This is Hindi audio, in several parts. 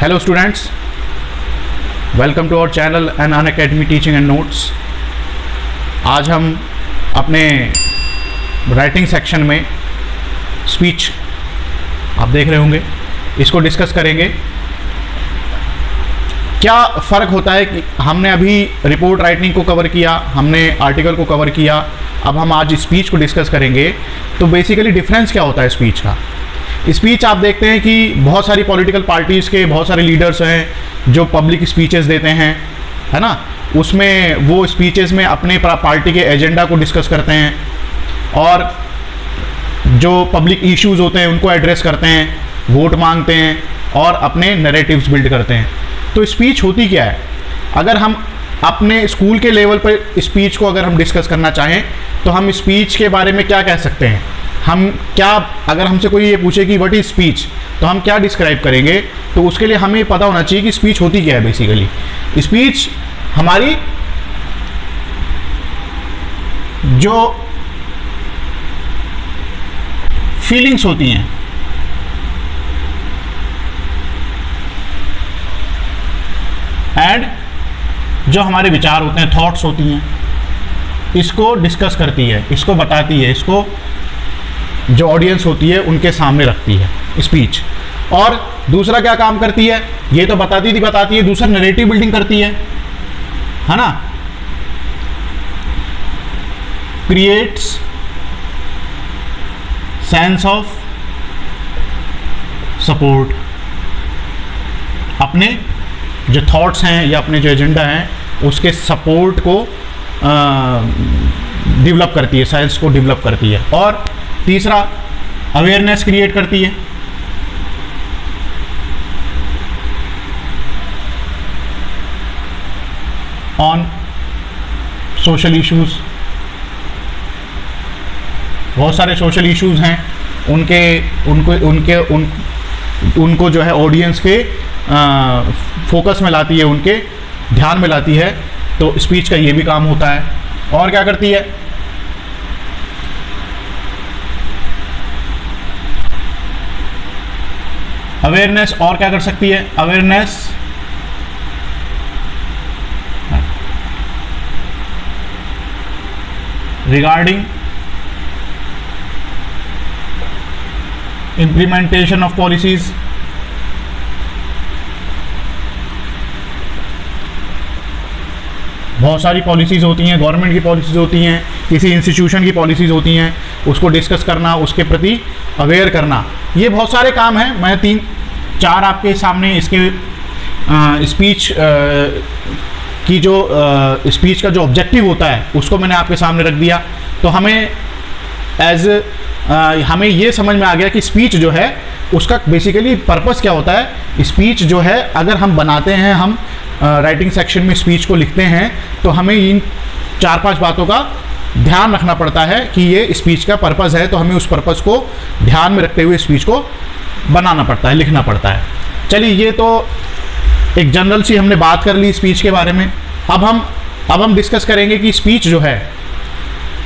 Hello students, welcome to our channel and Unacademy Teaching and Notes। आज हम अपने राइटिंग सेक्शन में स्पीच आप देख रहे होंगे, इसको डिस्कस करेंगे। क्या फ़र्क होता है कि हमने अभी रिपोर्ट राइटिंग को कवर किया, हमने आर्टिकल को कवर किया, अब हम आज स्पीच को डिस्कस करेंगे। तो बेसिकली डिफरेंस क्या होता है स्पीच का। स्पीच आप देखते हैं कि बहुत सारी पॉलिटिकल पार्टीज़ के बहुत सारे लीडर्स हैं जो पब्लिक स्पीचेस देते हैं, है ना। उसमें वो स्पीचेस में अपने पार्टी के एजेंडा को डिस्कस करते हैं और जो पब्लिक इश्यूज़ होते हैं उनको एड्रेस करते हैं, वोट मांगते हैं और अपने नैरेटिव्स बिल्ड करते हैं। तो स्पीच होती क्या है। अगर हम अपने स्कूल के लेवल पर स्पीच को अगर हम डिस्कस करना चाहें तो हम स्पीच के बारे में क्या कह सकते हैं। हम क्या, अगर हमसे कोई ये पूछे कि व्हाट इज़ स्पीच, तो हम क्या डिस्क्राइब करेंगे। तो उसके लिए हमें पता होना चाहिए कि स्पीच होती क्या है। बेसिकली स्पीच हमारी जो फीलिंग्स होती हैं, एंड जो हमारे विचार होते हैं, थॉट्स होती हैं, इसको डिस्कस करती है, इसको बताती है, इसको जो ऑडियंस होती है उनके सामने रखती है स्पीच। और दूसरा क्या काम करती है, ये तो बताती है, दूसरा नैरेटिव बिल्डिंग करती है ना। क्रिएट्स सेंस ऑफ सपोर्ट, अपने जो थॉट्स हैं या अपने जो एजेंडा हैं उसके सपोर्ट को डेवलप करती है, सेंस को डेवलप करती है। और तीसरा अवेयरनेस क्रिएट करती है। ऑन सोशल इश्यूज, बहुत सारे सोशल इश्यूज हैं, उनको जो है ऑडियंस के फोकस में लाती है, उनके ध्यान में लाती है। तो स्पीच का ये भी काम होता है। और क्या करती है, अवेयरनेस। और क्या कर सकती है, awareness regarding implementation of policies, बहुत सारी पॉलिसीज़ होती हैं, गवर्नमेंट की पॉलिसीज़ होती हैं, किसी इंस्टीट्यूशन की पॉलिसीज़ होती हैं, उसको डिस्कस करना, उसके प्रति अवेयर करना। ये बहुत सारे काम हैं। मैं 3-4 आपके सामने इसके स्पीच की जो स्पीच का जो ऑब्जेक्टिव होता है उसको मैंने आपके सामने रख दिया। तो हमें हमें ये समझ में आ गया कि स्पीच जो है उसका बेसिकली पर्पस क्या होता है। स्पीच जो है अगर हम बनाते हैं, हम राइटिंग सेक्शन में स्पीच को लिखते हैं, तो हमें इन 4-5 बातों का ध्यान रखना पड़ता है कि ये स्पीच का पर्पस है। तो हमें उस पर्पस को ध्यान में रखते हुए स्पीच को बनाना पड़ता है, लिखना पड़ता है। चलिए, ये तो एक जनरल सी हमने बात कर ली स्पीच के बारे में। अब हम डिस्कस करेंगे कि स्पीच जो है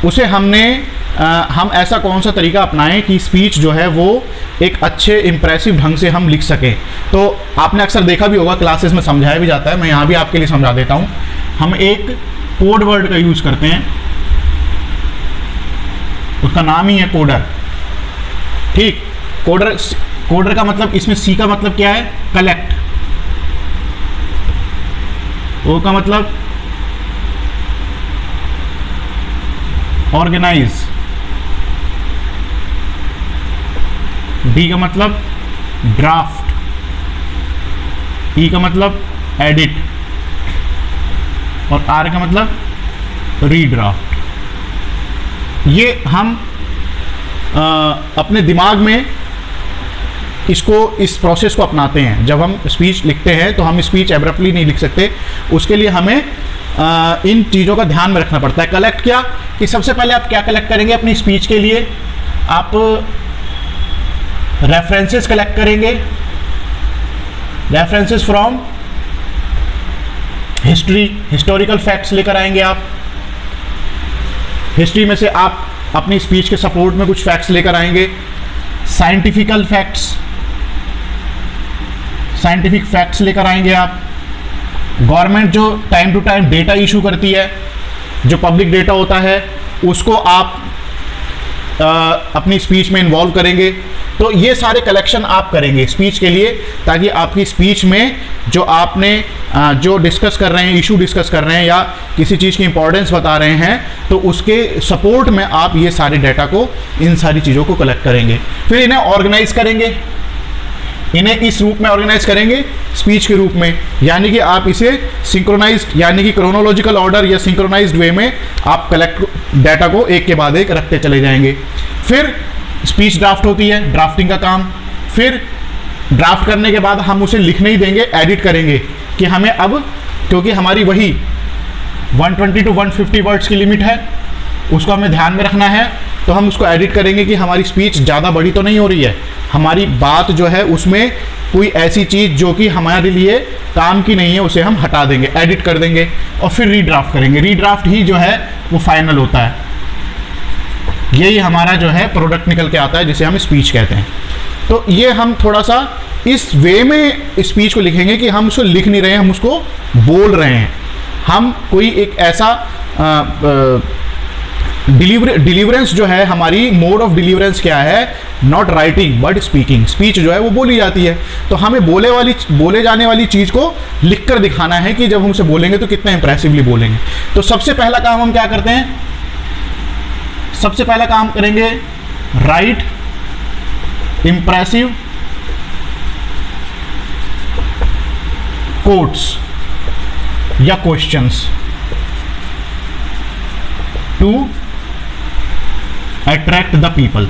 उसे हम ऐसा कौन सा तरीका अपनाएं कि स्पीच जो है वो एक अच्छे इम्प्रेसिव ढंग से हम लिख सकें। तो आपने अक्सर देखा भी होगा, क्लासेस में समझाया भी जाता है, मैं यहाँ भी आपके लिए समझा देता हूँ। हम एक कोड वर्ड का यूज़ करते हैं, उसका नाम ही है कोडर। ठीक, कोडर का मतलब, इसमें सी का मतलब क्या है, कलेक्ट। ओ का मतलब ऑर्गेनाइज, डी का मतलब ड्राफ्ट, ई का मतलब एडिट और आर का मतलब रीड्राफ्ट। ये हम अपने दिमाग में इस प्रोसेस को अपनाते हैं। जब हम स्पीच लिखते हैं तो हम स्पीच एब्रप्टली नहीं लिख सकते, उसके लिए हमें इन चीज़ों का ध्यान में रखना पड़ता है। कलेक्ट क्या, कि सबसे पहले आप क्या कलेक्ट करेंगे अपनी स्पीच के लिए, आप रेफरेंसेस कलेक्ट करेंगे, references from history, historical facts लेकर आएंगे आप। हिस्ट्री में से आप अपनी स्पीच के सपोर्ट में कुछ फैक्ट्स लेकर आएंगे। साइंटिफिकल फैक्ट्स, साइंटिफिक फैक्ट्स लेकर आएंगे आप। गवर्नमेंट जो time to time data issue करती है, जो पब्लिक डेटा होता है, उसको आप अपनी स्पीच में इन्वॉल्व करेंगे। तो ये सारे कलेक्शन आप करेंगे स्पीच के लिए, ताकि आपकी स्पीच में जो आपने जो डिस्कस कर रहे हैं, इशू डिस्कस कर रहे हैं या किसी चीज़ की इंपॉर्टेंस बता रहे हैं, तो उसके सपोर्ट में आप ये सारे डेटा को, इन सारी चीज़ों को कलेक्ट करेंगे। फिर इन्हें ऑर्गेनाइज करेंगे, इन्हें इस रूप में ऑर्गेनाइज करेंगे स्पीच के रूप में, यानी कि आप इसे सिंक्रोनाइज्ड यानी कि क्रोनोलॉजिकल ऑर्डर या सिंक्रोनाइज्ड वे में आप कलेक्ट डेटा को एक के बाद एक रखते चले जाएंगे। फिर स्पीच ड्राफ्ट होती है, ड्राफ्टिंग का काम। फिर ड्राफ्ट करने के बाद हम उसे लिखने ही देंगे, एडिट करेंगे कि हमें अब, क्योंकि हमारी वही 120 to 150 वर्ड्स की लिमिट है, उसको हमें ध्यान में रखना है, तो हम उसको एडिट करेंगे कि हमारी स्पीच ज़्यादा बड़ी तो नहीं हो रही है, हमारी बात जो है उसमें कोई ऐसी चीज़ जो कि हमारे लिए काम की नहीं है उसे हम हटा देंगे, एडिट कर देंगे और फिर रीड्राफ्ट करेंगे। रीड्राफ्ट ही जो है वो फाइनल होता है। यही हमारा जो है प्रोडक्ट निकल के आता है जिसे हम स्पीच कहते हैं। तो ये हम थोड़ा सा इस वे में स्पीच को लिखेंगे कि हम उसको लिख नहीं रहे हैं, हम उसको बोल रहे हैं। हम कोई एक ऐसा डिलीवरेंस जो है, हमारी मोड ऑफ डिलीवरेंस क्या है, not writing but speaking. Speech जो है वो बोली जाती है, तो हमें बोले जाने वाली चीज़ को लिखकर दिखाना है कि जब हम उसे बोलेंगे तो कितना इंप्रेसिवली बोलेंगे। तो सबसे पहला काम हम क्या करते हैं, सबसे पहला काम करेंगे राइट इंप्रेसिव कोट्स या questions to attract the people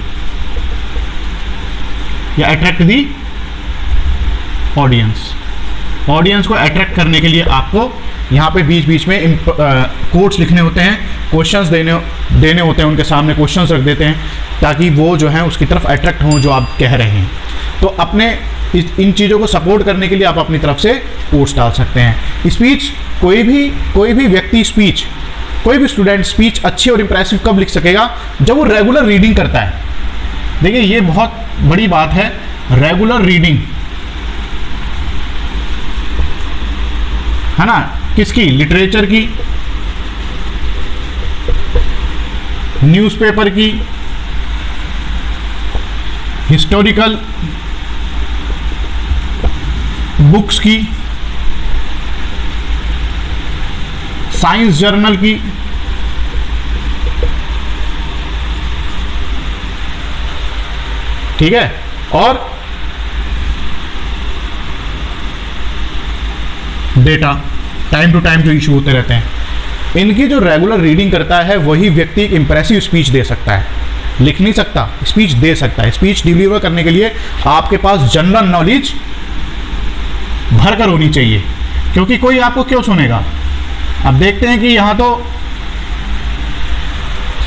या अट्रैक्ट द ऑडियंस। ऑडियंस को अट्रैक्ट करने के लिए आपको यहाँ पे बीच बीच में कोट्स लिखने होते हैं, क्वेश्चंस देने होते हैं, उनके सामने क्वेश्चंस रख देते हैं ताकि वो जो है उसकी तरफ अट्रैक्ट हों जो आप कह रहे हैं। तो अपने इन चीज़ों को सपोर्ट करने के लिए आप अपनी तरफ से कोट्स डाल सकते हैं। स्पीच कोई भी व्यक्ति स्पीच, कोई भी स्टूडेंट स्पीच अच्छी और इंप्रेसिव कब लिख सकेगा, जब वो रेगुलर रीडिंग करता है। देखिए ये बहुत बड़ी बात है, रेगुलर रीडिंग है ना, किसकी, लिटरेचर की, न्यूज़पेपर की, हिस्टोरिकल बुक्स की, साइंस जर्नल की, ठीक है, और डेटा टाइम टू टाइम जो इशू होते रहते हैं, इनकी जो रेगुलर रीडिंग करता है वही व्यक्ति एक इंप्रेसिव स्पीच दे सकता है। लिख नहीं सकता, स्पीच दे सकता है। स्पीच डिलीवर करने के लिए आपके पास जनरल नॉलेज भरकर होनी चाहिए, क्योंकि कोई आपको क्यों सुनेगा। अब देखते हैं कि यहाँ तो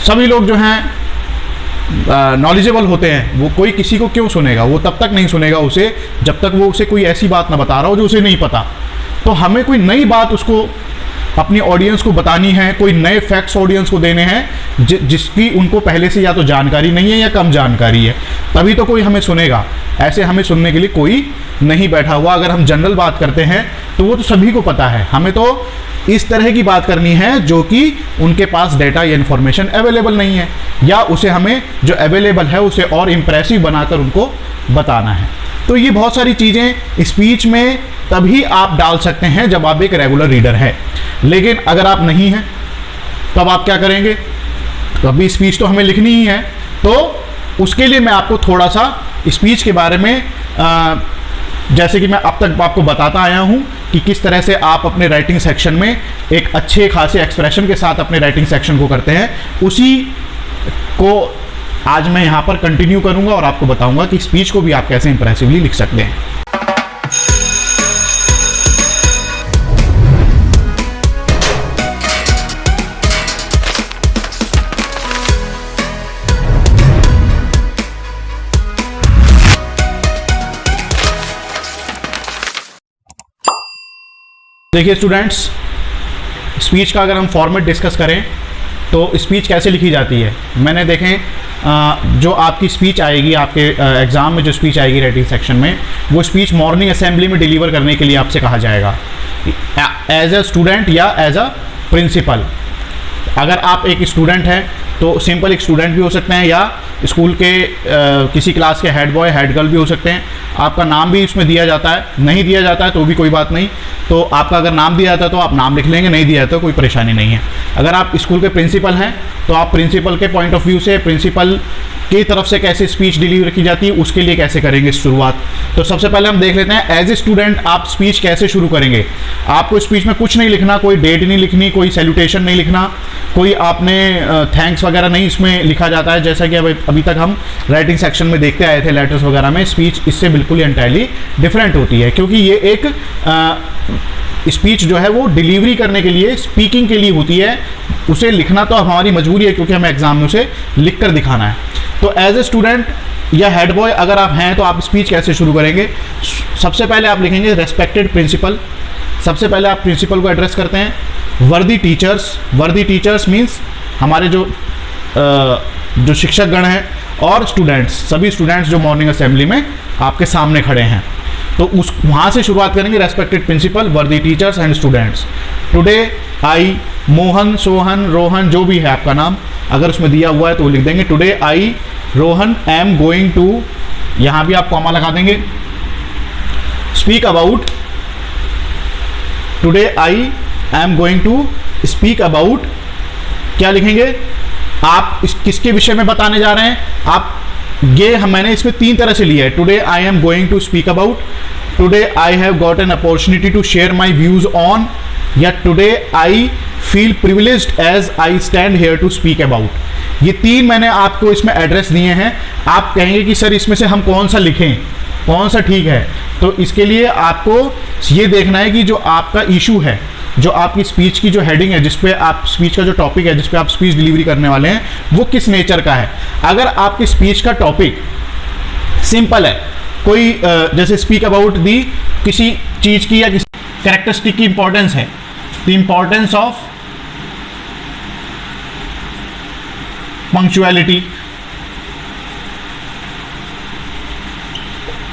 सभी लोग जो हैं नॉलेजेबल होते हैं, वो कोई किसी को क्यों सुनेगा, वो तब तक नहीं सुनेगा उसे जब तक वो उसे कोई ऐसी बात ना बता रहा हो जो उसे नहीं पता। तो हमें कोई नई बात उसको अपनी ऑडियंस को बतानी है, कोई नए फैक्ट्स ऑडियंस को देने हैं जिसकी उनको पहले से या तो जानकारी नहीं है या कम जानकारी है, तभी तो कोई हमें सुनेगा। ऐसे हमें सुनने के लिए कोई नहीं बैठा हुआ। अगर हम जनरल बात करते हैं तो वो तो सभी को पता है, हमें तो इस तरह की बात करनी है जो कि उनके पास डेटा या इन्फॉर्मेशन अवेलेबल नहीं है, या उसे हमें जो अवेलेबल है उसे और इम्प्रेसिव बनाकर उनको बताना है। तो ये बहुत सारी चीज़ें स्पीच में तभी आप डाल सकते हैं जब आप एक रेगुलर रीडर हैं। लेकिन अगर आप नहीं हैं तब आप क्या करेंगे, तो अभी स्पीच तो हमें लिखनी ही है, तो उसके लिए मैं आपको थोड़ा सा स्पीच के बारे में जैसे कि मैं अब तक आपको बताता आया हूं कि किस तरह से आप अपने राइटिंग सेक्शन में एक अच्छे खासे एक्सप्रेशन के साथ अपने राइटिंग सेक्शन को करते हैं, उसी को आज मैं यहाँ पर कंटिन्यू करूँगा और आपको बताऊँगा कि स्पीच को भी आप कैसे इंप्रेसिवली लिख सकते हैं। देखिए स्टूडेंट्स, स्पीच का अगर हम फॉर्मेट डिस्कस करें तो स्पीच कैसे लिखी जाती है, मैंने देखें जो आपकी स्पीच आएगी, आपके एग्ज़ाम में जो स्पीच आएगी राइटिंग सेक्शन में, वो स्पीच मॉर्निंग असेंबली में डिलीवर करने के लिए आपसे कहा जाएगा, एज अ स्टूडेंट या एज अ प्रिंसिपल। अगर आप एक स्टूडेंट हैं तो सिंपल एक स्टूडेंट भी हो सकते हैं, या स्कूल के किसी क्लास के हेड बॉय हेड गर्ल भी हो सकते हैं। आपका नाम भी इसमें दिया जाता है, नहीं दिया जाता है तो भी कोई बात नहीं। तो आपका अगर नाम दिया जाता है तो आप नाम लिख लेंगे, नहीं दिया जाता तो कोई परेशानी नहीं है। अगर आप स्कूल के प्रिंसिपल हैं तो आप प्रिंसिपल के पॉइंट ऑफ व्यू से, प्रिंसिपल की तरफ से कैसे स्पीच डिलीवर की जाती है उसके लिए कैसे करेंगे शुरुआत। तो सबसे पहले हम देख लेते हैं एज ए स्टूडेंट आप स्पीच कैसे शुरू करेंगे। आपको स्पीच में कुछ नहीं लिखना, कोई डेट नहीं लिखनी, कोई सैल्यूटेशन नहीं लिखना, कोई आपने थैंक्स वगैरह नहीं इसमें लिखा जाता है। जैसा कि अभी तक हम राइटिंग सेक्शन में देखते आए थे लेटर्स वगैरह में, स्पीच इससे बिल्कुल ही एंटायरली डिफरेंट होती है, क्योंकि ये एक स्पीच जो है वो डिलीवरी करने के लिए, स्पीकिंग के लिए होती है। उसे लिखना तो अब हमारी मजबूरी है क्योंकि हमें एग्जाम में उसे लिख कर दिखाना है। तो एज ए स्टूडेंट या हेड बॉय अगर आप हैं तो आप स्पीच कैसे शुरू करेंगे। सबसे पहले आप लिखेंगे रेस्पेक्टेड प्रिंसिपल। सबसे पहले आप प्रिंसिपल को एड्रेस करते हैं। वर्दी टीचर्स, वर्दी टीचर्स मीन्स हमारे जो शिक्षक गण हैं, और स्टूडेंट्स, सभी स्टूडेंट्स जो मॉर्निंग असेंबली में आपके सामने खड़े हैं। तो उस वहाँ से शुरुआत करेंगे। रेस्पेक्टेड प्रिंसिपल, वर्दी teachers and students, today I Mohan, Sohan, Rohan, जो भी है आपका नाम अगर उसमें दिया हुआ है तो वो लिख देंगे। Today I Rohan am going to, यहाँ भी आप कॉमा लगा देंगे। Speak about, today I am going to speak about, क्या लिखेंगे आप किसके विषय में बताने जा रहे हैं आप। ये मैंने इसमें 3 तरह से लिया है। Today I am going to speak about, today I have got an opportunity to share my views on, या today I feel privileged as I stand here to speak about. ये 3 मैंने आपको इसमें एड्रेस दिए हैं। आप कहेंगे कि सर इसमें से हम कौन सा लिखें, कौन सा ठीक है। तो इसके लिए आपको ये देखना है कि जो आपका इशू है, जो आपकी स्पीच की जो हेडिंग है, जिस पे आप स्पीच का जो टॉपिक है, जिस पे आप स्पीच डिलीवरी करने वाले हैं, वो किस नेचर का है। अगर आपकी स्पीच का टॉपिक सिंपल है, कोई जैसे स्पीक अबाउट दी किसी चीज़ की या किसी कैरेक्टरिस्टिक की इंपॉर्टेंस है, द इंपॉर्टेंस ऑफ पंक्चुअलिटी,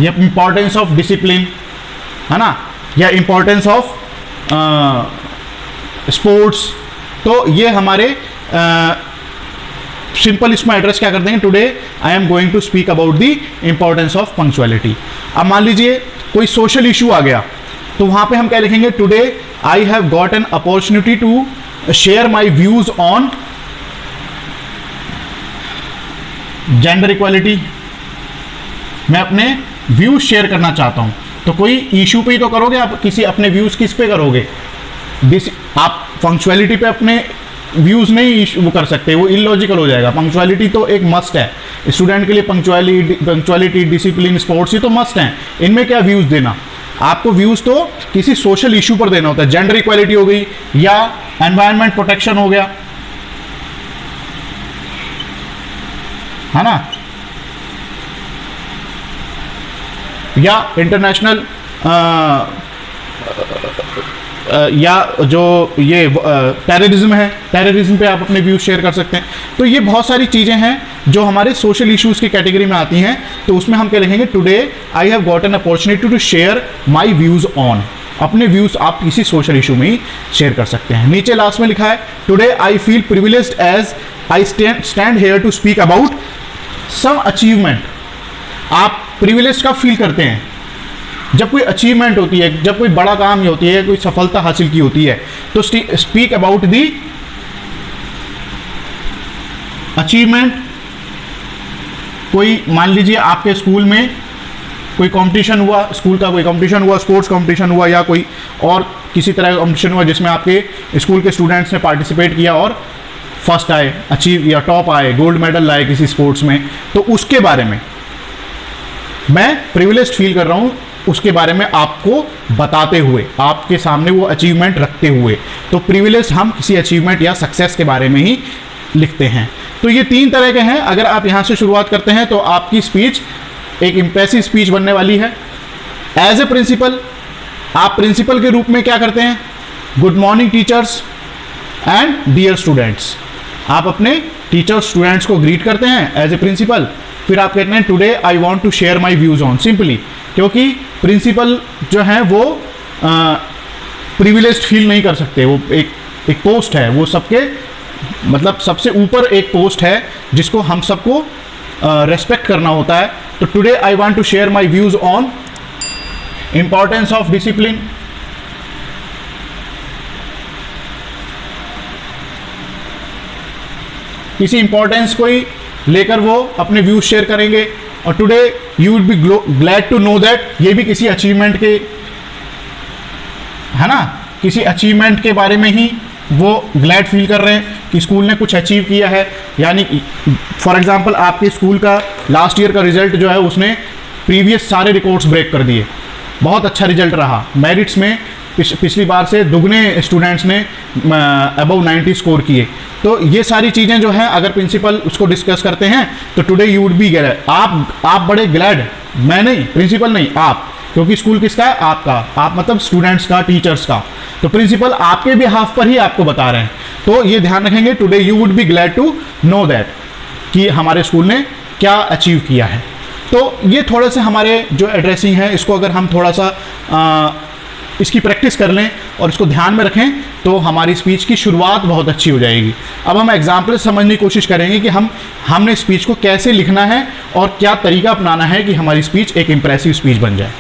या इंपॉर्टेंस ऑफ डिसिप्लिन, है ना, या इंपॉर्टेंस ऑफ स्पोर्ट्स, तो ये हमारे सिंपल इसमें एड्रेस क्या कर देंगे। Today I am going to speak about the importance of punctuality. अब मान लीजिए कोई सोशल इशू आ गया तो वहां पे हम क्या लिखेंगे। Today I have got an opportunity to share my views on gender equality, मैं अपने व्यूज शेयर करना चाहता हूं। तो कोई इशू पे ही तो करोगे आप, किसी अपने व्यूज किस पे करोगे। आप पंक्चुअलिटी पे अपने व्यूज नहीं वो कर सकते, वो इलॉजिकल हो जाएगा। पंक्चुअलिटी तो एक मस्ट है स्टूडेंट के लिए, पंक्चुअलिटी, डिसिप्लिन, स्पोर्ट्स, ये तो मस्ट हैं। इनमें क्या व्यूज देना, आपको व्यूज तो किसी सोशल इशू पर देना होता है। जेंडर इक्वालिटी हो गई, या एनवायरनमेंट प्रोटेक्शन हो गया, है ना, या इंटरनेशनल या जो ये टेररिज्म है, टेररिज्म पे आप अपने व्यूज शेयर कर सकते हैं। तो ये बहुत सारी चीज़ें हैं जो हमारे सोशल इश्यूज की कैटेगरी में आती हैं। तो उसमें हम क्या लिखेंगे। Today I have got an opportunity to share my views on, अपने व्यूज आप किसी सोशल इशू में ही शेयर कर सकते हैं। नीचे लास्ट में लिखा है today I feel privileged as I stand here to speak about some achievement. आप प्रिविलेज कब फील करते हैं, जब कोई अचीवमेंट होती है, जब कोई बड़ा काम होती है, कोई सफलता हासिल की होती है। तो स्पीक अबाउट दी अचीवमेंट। कोई मान लीजिए आपके स्कूल में कोई कंपटीशन हुआ, स्कूल का कोई कंपटीशन हुआ, स्पोर्ट्स कंपटीशन हुआ, या कोई और किसी तरह का कंपटीशन हुआ जिसमें आपके स्कूल के स्टूडेंट्स ने पार्टिसिपेट किया और फर्स्ट आए, अचीव या टॉप आए, गोल्ड मेडल लाए किसी स्पोर्ट्स में। तो उसके बारे में मैं प्रिविलेज्ड फील कर रहा हूं, उसके बारे में आपको बताते हुए, आपके सामने वो अचीवमेंट रखते हुए। तो प्रिविलेज हम किसी अचीवमेंट या सक्सेस के बारे में ही लिखते हैं। तो ये 3 तरह के हैं। अगर आप यहाँ से शुरुआत करते हैं तो आपकी स्पीच एक इम्प्रेसिव स्पीच बनने वाली है। एज ए प्रिंसिपल, आप प्रिंसिपल के रूप में क्या करते हैं। Good morning teachers and dear students, आप अपने टीचर स्टूडेंट्स को ग्रीट करते हैं एज ए प्रिंसिपल, फिर आप कहते हैं today I want to share my views on, simply, क्योंकि प्रिंसिपल जो है वो प्रिविलेज्ड फील नहीं कर सकते, वो एक पोस्ट है, वो सबके मतलब सबसे ऊपर एक पोस्ट है जिसको हम सबको रेस्पेक्ट करना होता है। तो today I want to share my views on importance of discipline, किसी इंपॉर्टेंस को ही लेकर वो अपने व्यूज शेयर करेंगे। और today you would be glad to know that, ये भी किसी अचीवमेंट के, है ना, किसी अचीवमेंट के बारे में ही वो ग्लैड फील कर रहे हैं कि स्कूल ने कुछ अचीव किया है। यानी फॉर एग्जांपल आपके स्कूल का लास्ट ईयर का रिजल्ट जो है उसने प्रीवियस सारे रिकॉर्ड्स ब्रेक कर दिए, बहुत अच्छा रिजल्ट रहा, मेरिट्स में पिछली बार से दुगने स्टूडेंट्स ने अबव 90 स्कोर किए। तो ये सारी चीज़ें जो हैं अगर प्रिंसिपल उसको डिस्कस करते हैं तो today you would be glad, आप बड़े ग्लैड, मैं नहीं, प्रिंसिपल नहीं, आप, क्योंकि स्कूल किसका है, आपका, आप मतलब स्टूडेंट्स का, टीचर्स का, तो प्रिंसिपल आपके बिहाफ पर ही आपको बता रहे हैं। तो ये ध्यान रखेंगे, today you would be glad to know that, कि हमारे स्कूल ने क्या अचीव किया है। तो ये थोड़े से हमारे जो एड्रेसिंग है इसको अगर हम थोड़ा सा इसकी प्रैक्टिस कर लें और इसको ध्यान में रखें तो हमारी स्पीच की शुरुआत बहुत अच्छी हो जाएगी। अब हम एग्जाम्पल समझने की कोशिश करेंगे कि हमने स्पीच को कैसे लिखना है और क्या तरीका अपनाना है कि हमारी स्पीच एक इंप्रेसिव स्पीच बन जाए।